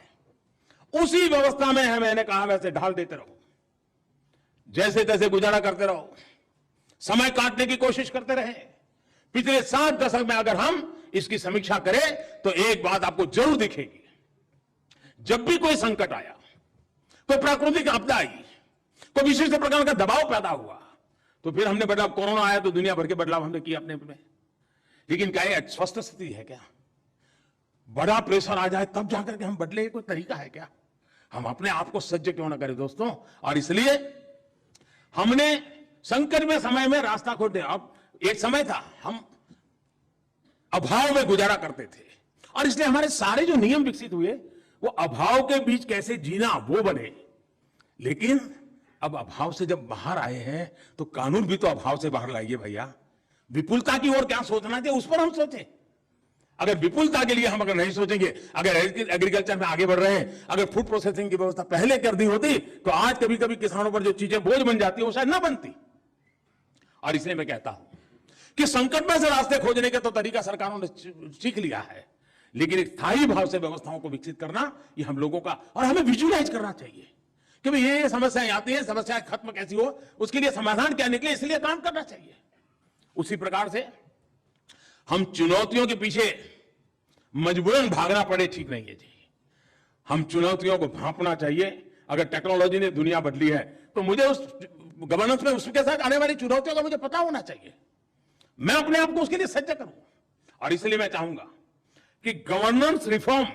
उसी व्यवस्था में है, मैंने कहा वैसे ढाल देते रहो, जैसे तैसे गुजारा करते रहो, समय काटने की कोशिश करते रहे। पिछले 7 दशक में अगर हम इसकी समीक्षा करें तो एक बात आपको जरूर दिखेगी, जब भी कोई संकट आया, कोई प्राकृतिक आपदा आई, कोई विशिष्ट प्रकार का दबाव पैदा हुआ, तो फिर हमने बदलाव, कोरोना आया तो दुनिया भर के बदलाव हमने किए अपने में। लेकिन क्या ये स्वस्थ स्थिति है क्या? बड़ा प्रेशर आ जाए तब जाकर के हम बदले, कोई तरीका है क्या? हम अपने आप को सज्ज क्यों ना करें दोस्तों। और इसलिए हमने संकट में समय में रास्ता खोल दिया। अब एक समय था हम अभाव में गुजारा करते थे और इसलिए हमारे सारे जो नियम विकसित हुए वो अभाव के बीच कैसे जीना वो बने। लेकिन अब अभाव से जब बाहर आए हैं तो कानून भी तो अभाव से बाहर लाइए भैया। विपुलता की ओर क्या सोचना चाहिए उस पर हम सोचें। अगर विपुलता के लिए हम अगर नहीं सोचेंगे, अगर एग्रीकल्चर में आगे बढ़ रहे हैं, अगर फूड प्रोसेसिंग की व्यवस्था पहले कर दी होती तो आज कभी कभी किसानों पर जो चीजें बोझ बन जाती है वो शायद ना बनती। और इसलिए मैं कहता हूं कि संकट में से रास्ते खोजने का तो तरीका सरकारों ने सीख लिया है, लेकिन एक स्थायी भाव से व्यवस्थाओं को विकसित करना ये हम लोगों का, और हमें विजुअलाइज करना चाहिए कि भाई ये समस्याएं आती हैं, समस्याएं खत्म कैसी हो, उसके लिए समाधान क्या निकले, इसलिए काम करना चाहिए। उसी प्रकार से हम चुनौतियों के पीछे मजबूरन भागना पड़े ठीक नहीं है जी। हम चुनौतियों को भांपना चाहिए। अगर टेक्नोलॉजी ने दुनिया बदली है तो मुझे उस गवर्नेंस में उसके साथ आने वाली चुनौतियों का मुझे पता होना चाहिए। मैं अपने आप को उसके लिए सज्ज करूं। और इसलिए मैं चाहूंगा कि गवर्नेंस रिफॉर्म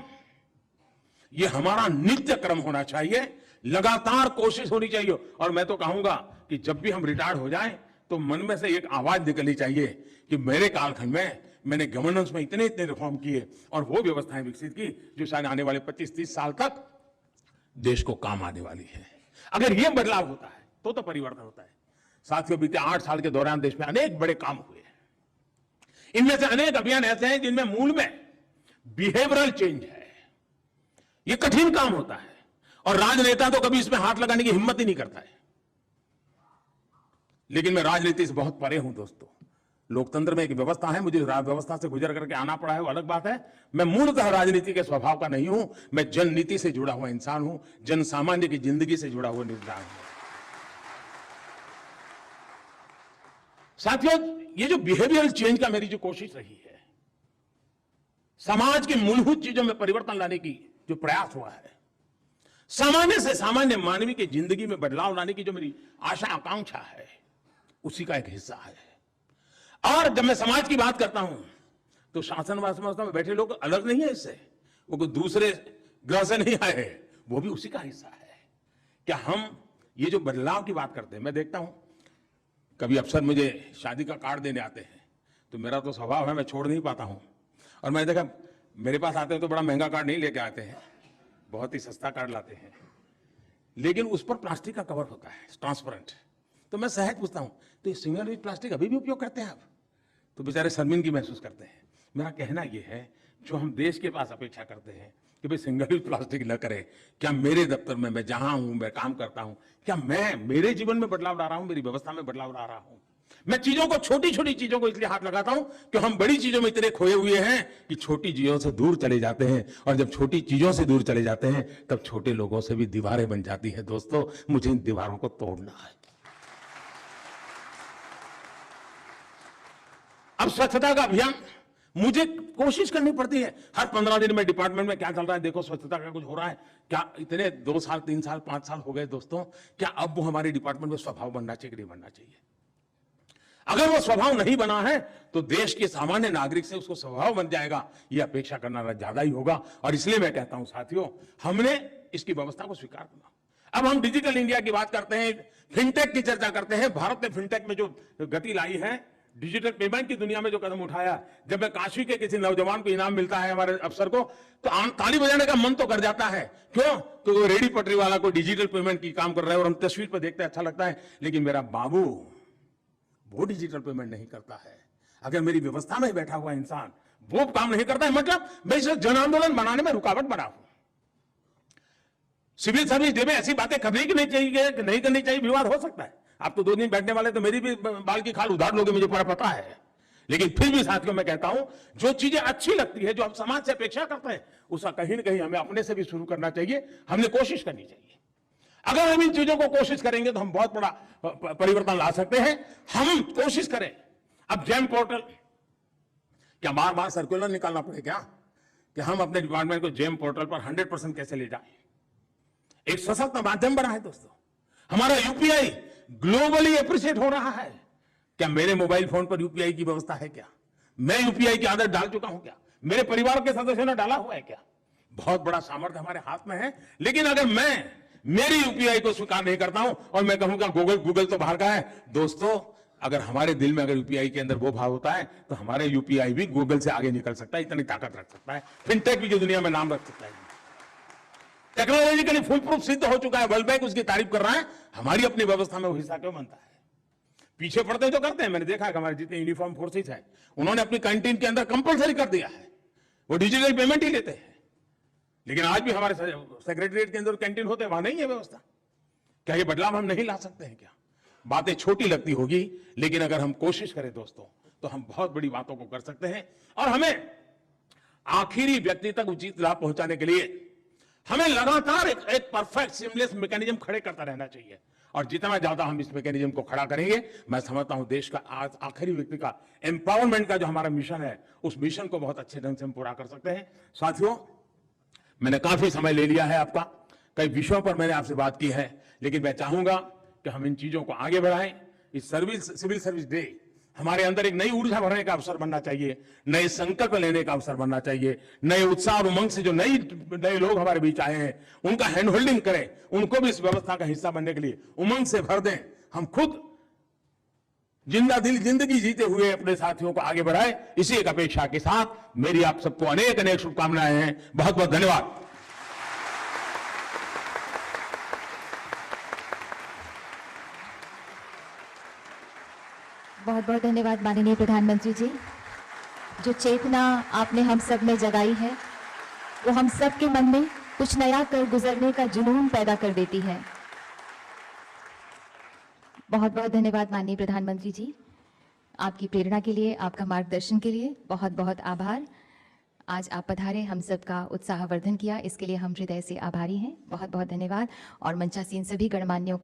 ये हमारा नित्य क्रम होना चाहिए, लगातार कोशिश होनी चाहिए। और मैं तो कहूंगा कि जब भी हम रिटायर्ड हो जाएं तो मन में से एक आवाज निकलनी चाहिए कि मेरे कालखंड में मैंने गवर्नेंस में इतने इतने रिफॉर्म किए और वो व्यवस्थाएं विकसित की जो शायद आने वाले 25-30 साल तक देश को काम आने वाली है। अगर ये बदलाव होता है तो परिवर्तन होता है। साथियों, बीते 8 साल के दौरान देश में अनेक बड़े काम हुए हैं। इनमें से अनेक अभियान ऐसे हैं जिनमें मूल में बिहेवियरल चेंज है। ये कठिन काम होता है और राजनेता तो कभी इसमें हाथ लगाने की हिम्मत ही नहीं करता है। लेकिन मैं राजनीति से बहुत परे हूं दोस्तों। लोकतंत्र में एक व्यवस्था है, मुझे व्यवस्था से गुजर करके आना पड़ा है, वो अलग बात है। मैं मूलतः राजनीति के स्वभाव का नहीं हूं। मैं जननीति से जुड़ा हुआ इंसान हूं, जन सामान्य की जिंदगी से जुड़ा हुआ इंसान हूं। साथियों, ये जो बिहेवियरल चेंज का मेरी जो कोशिश रही है, समाज की मूलभूत चीजों में परिवर्तन लाने की जो प्रयास हुआ है, सामान्य से सामान्य मानवीय की जिंदगी में बदलाव लाने की जो मेरी आशा आकांक्षा है, उसी का एक हिस्सा है। और जब मैं समाज की बात करता हूं तो शासन व्यवस्था में बैठे लोग अलग नहीं है इससे, वो कोई दूसरे ग्रह से नहीं आए हैं, वो भी उसी का हिस्सा है। क्या हम ये जो बदलाव की बात करते हैं, मैं देखता हूं कभी अफसर मुझे शादी का कार्ड देने आते हैं तो मेरा तो स्वभाव है मैं छोड़ नहीं पाता हूं। और मैंने देखा मेरे पास आते हैं तो बड़ा महंगा कार्ड नहीं लेके आते हैं, बहुत ही सस्ता कार्ड लाते हैं, लेकिन उस पर प्लास्टिक का कवर होता है, ट्रांसपेरेंट। तो मैं सहज पूछता हूं तो ये सिंगल यूज प्लास्टिक अभी भी उपयोग करते हैं आप? तो बेचारे शर्मिंदगी महसूस करते हैं। मेरा कहना यह है, जो हम देश के पास अपेक्षा करते हैं कि भाई सिंगल यूज प्लास्टिक न करे, क्या मेरे दफ्तर में मैं जहां हूं, मैं काम करता हूं, क्या मैं मेरे जीवन में बदलाव ला रहा हूं, मेरी व्यवस्था में बदलाव ला रहा हूं? मैं चीजों को, छोटी छोटी चीजों को इसलिए हाथ लगाता हूं कि हम बड़ी चीजों में इतने खोए हुए हैं कि छोटी चीजों से दूर चले जाते हैं। और जब छोटी चीजों से दूर चले जाते हैं तब छोटे लोगों से भी दीवारें बन जाती है। दोस्तों, मुझे इन दीवारों को तोड़ना है। अब स्वच्छता का अभियान मुझे कोशिश करनी पड़ती है। हर 15 दिन में डिपार्टमेंट में क्या चल रहा है, देखो स्वच्छता का कुछ हो रहा है क्या? इतने 2 साल 3 साल 5 साल हो गए दोस्तों, क्या अब वो हमारे डिपार्टमेंट में स्वभाव बनना चाहिए कि नहीं बनना चाहिए? अगर वो स्वभाव नहीं बना है तो देश के सामान्य नागरिक से उसको स्वभाव बन जाएगा, ये अपेक्षा करना ज्यादा ही होगा। और इसलिए मैं कहता हूं साथियों, हमने इसकी व्यवस्था को स्वीकार करना। अब हम डिजिटल इंडिया की बात करते हैं, फिनटेक की चर्चा करते हैं। भारत ने फिनटेक में जो गति लाई है, डिजिटल पेमेंट की दुनिया में जो कदम उठाया, जब मैं काशी के किसी नौजवान को इनाम मिलता है हमारे अफसर को, तो ताली बजाने का मन तो कर जाता है। क्यों? तो वो रेडी पटरी वाला कोई डिजिटल पेमेंट की काम कर रहा है और हम तस्वीर पर देखते हैं, अच्छा लगता है। लेकिन मेरा बाबू वो डिजिटल पेमेंट नहीं करता है। अगर मेरी व्यवस्था में बैठा हुआ इंसान वो काम नहीं करता है, मतलब मैं इसे जन आंदोलन बनाने में रुकावट बना हूं। सिविल सर्विस डे में ऐसी बातें करनी की नहीं चाहिए, नहीं करनी चाहिए, विवाद हो सकता है। आप तो 2 दिन बैठने वाले, तो मेरी भी बाल की खाल उधार लोगे, मुझे पूरा पता है। लेकिन फिर भी साथियों मैं कहता हूं, जो चीजें अच्छी लगती है, जो हम समाज से अपेक्षा करते हैं, उसका कहीं ना कहीं हमें अपने से भी शुरू करना चाहिए, हमने कोशिश करनी चाहिए। अगर हम इन चीजों को कोशिश करेंगे तो हम बहुत बड़ा परिवर्तन ला सकते हैं। हम कोशिश करें। अब जेम पोर्टल, क्या बार बार सर्कुलर निकालना पड़े क्या कि हम अपने डिपार्टमेंट को जेम पोर्टल पर 100% कैसे ले जाएं? एक सशक्त माध्यम बना है दोस्तों। हमारा यूपीआई ग्लोबली अप्रिशिएट हो रहा है। क्या मेरे मोबाइल फोन पर यूपीआई की व्यवस्था है क्या? मैं यूपीआई की आदत डाल चुका हूं क्या? मेरे परिवार के सदस्यों ने डाला हुआ है क्या? बहुत बड़ा सामर्थ्य हमारे हाथ में है। लेकिन अगर मैं मेरी यूपीआई को स्वीकार नहीं करता हूं और मैं कहूंगा गूगल तो बाहर का है, दोस्तों अगर हमारे दिल में अगर यूपीआई के अंदर वो भाव होता है तो हमारे यूपीआई भी गूगल से आगे निकल सकता है, इतनी ताकत रख सकता है, फिनटेक भी की दुनिया में नाम रख सकता है। टेक्नोलॉजिकली फुल प्रूफ सिद्ध हो चुका है, वर्ल्ड बैंक उसकी तारीफ कर रहा है। हमारी अपनी व्यवस्था में वो हिस्सा क्यों बनता है? पीछे पड़ते तो करते हैं। मैंने देखा है हमारे जितने यूनिफॉर्म फोर्सेस है, उन्होंने अपनी कैंटीन के अंदर कंपलसरी कर दिया है, वो डिजिटल पेमेंट ही लेते हैं। लेकिन आज भी हमारे सेक्रेटरीट के अंदर कैंटीन होते हैं, वहां नहीं है व्यवस्था। क्या ये बदलाव हम नहीं ला सकते हैं क्या? बातें छोटी लगती होगी, लेकिन अगर हम कोशिश करें दोस्तों, तो हम बहुत बड़ी बातों को कर सकते हैं। और हमें आखिरी व्यक्ति तक उचित लाभ पहुंचाने के लिए हमें लगातार एक परफेक्ट सीमलेस मैकेनिज्म खड़े करता रहना चाहिए। और जितना ज्यादा हम इस मैकेनिज्म को खड़ा करेंगे, मैं समझता हूं देश का आज आखिरी व्यक्ति का एम्पावरमेंट का जो हमारा मिशन है, उस मिशन को बहुत अच्छे ढंग से हम पूरा कर सकते हैं। साथियों, मैंने काफी समय ले लिया है आपका, कई विषयों पर मैंने आपसे बात की है, लेकिन मैं चाहूंगा कि हम इन चीजों को आगे बढ़ाएं। इस सिविल सर्विस डे हमारे अंदर एक नई ऊर्जा भरने का अवसर बनना चाहिए, नए संकल्प लेने का अवसर बनना चाहिए, नए उत्साह और उमंग से जो नए लोग हमारे बीच आए हैं उनका हैंड होल्डिंग करें, उनको भी इस व्यवस्था का हिस्सा बनने के लिए उमंग से भर दें। हम खुद जिंदगी जीते हुए अपने साथियों को आगे बढ़ाएं, इसी एक अपेक्षा के साथ मेरी आप सबको अनेक अनेक शुभकामनाएं हैं। बहुत बहुत धन्यवाद। बहुत बहुत धन्यवाद माननीय प्रधानमंत्री जी। जो चेतना आपने हम सब में जगाई है, वो हम सब के मन में कुछ नया कर गुजरने का जुनून पैदा कर देती है। बहुत बहुत धन्यवाद माननीय प्रधानमंत्री जी। आपकी प्रेरणा के लिए, आपका मार्गदर्शन के लिए बहुत बहुत आभार। आज आप पधारे, हम सबका उत्साहवर्धन किया, इसके लिए हम हृदय से आभारी हैं। बहुत बहुत धन्यवाद। और मंचासीन सभी गणमान्यों